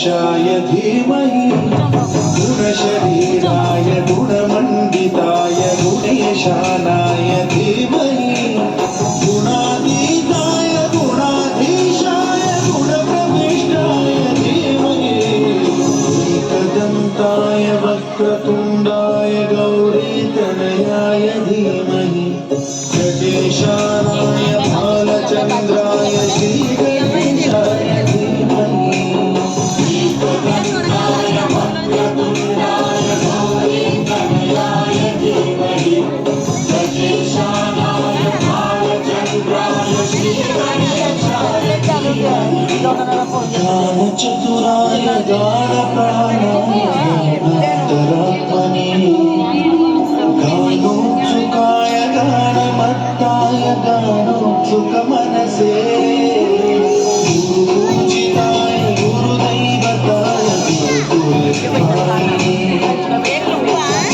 गणेशाय धीमहि गुणशरीराय गुणमण्डिताय गुणेशानाय धीमहि गुणातीताय गुणाधीशाय गुणप्रविष्टाय धीमहि एकदन्ताय वक्रतुण्डाय गौरीतनयाय धीमहि गजेशानाय भालचन्द्राय श्रीगणेशाय धीमहि एकदन्ताय वक्रतुण्डाय गौरीतनयाय धीमहि गजेशानाय भालचन्द्राय श्रीगणेशाय धीमहि ज्ञानचतुराय गाढप्राणाय गानान्तरात्मने गानोत्सुकाय गानमत्ताय गानोत्सुकमनसे गुरुपूजिताय गुरुदैवताय गुरुकुलस्थायिने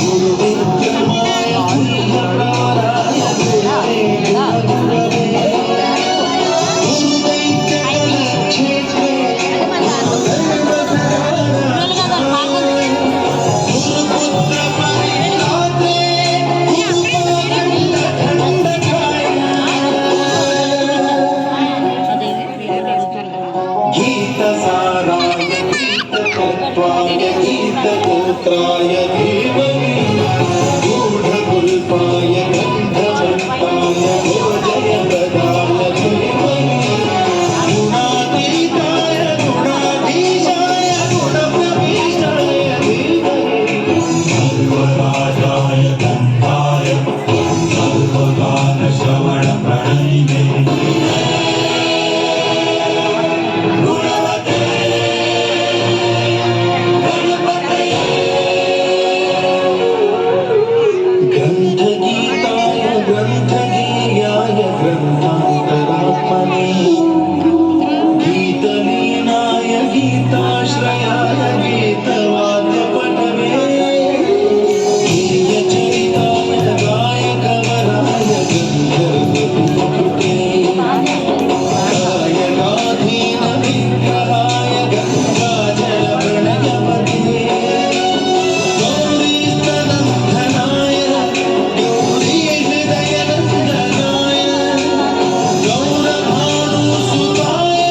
गुरुविक्रमाय गुरुप्रवराय गुरवे गुरुगुरवे गुरुदैत्यकलक्षेत्रे गीतसाराय गीततत्त्वाय गीतगोत्राय धीमहि गूढकुल्पाय गन्धवन्ताय भोजयप्रदाय धीमहि गुणातीताय गुणाधीशाय गुणप्रविष्टाय धीमहि सर्वराजाय गन्धाय सर्वगानश्रवणप्रणयिने ग्रन्थगीताय ग्रन्थगीयाय ग्रन्थान्तरात्मने गीतलीनाय गीताश्रयाय गीतवाद्यपटवे गीयचरिताय गायकवराय गन्धर्वपीठुके गायकाधीनविग्रहाय गङ्गाजलप्रणयपते गौरीस्तनन्दनाय गौरीहृदयनन्दनाय गौरभानुसुताय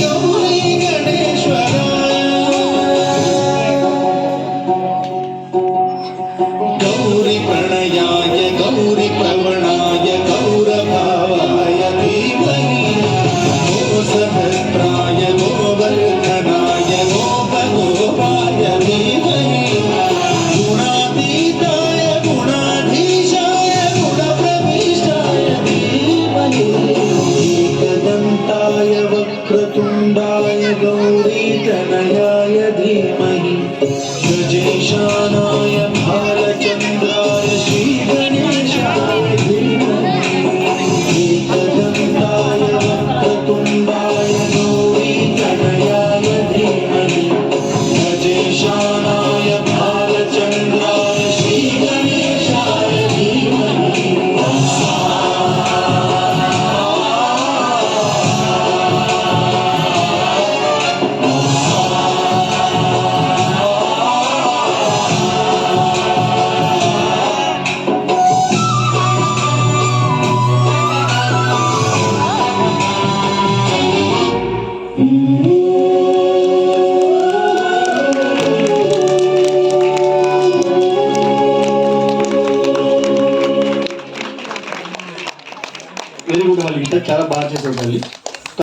गौरीगणेश्वराय गौरीप्रणयाय गौरीप्रवणाय गौरभावाय धीमहि गोसहस्राय गोवर्धनाय गोपगोपाय धीमहि गुणातीताय गुणाधीशाय गुणप्रविष्टाय धीमहि एकदन्ताय वक्रतुण्डाय गौरीतनयाय धीमहि गजेशानाय भालचन्द्राय श्रीगणेशाय धीमहि एकदन्ताय वक्रतुण्डाय गौरीतनयाय धीमहि गजेशानाय भालचन्द्राय श्रीगणेशाय धीमहि వెరీ గుడ్. వాళ్ళ చాలా బాగా చేసేవాళ్ళు.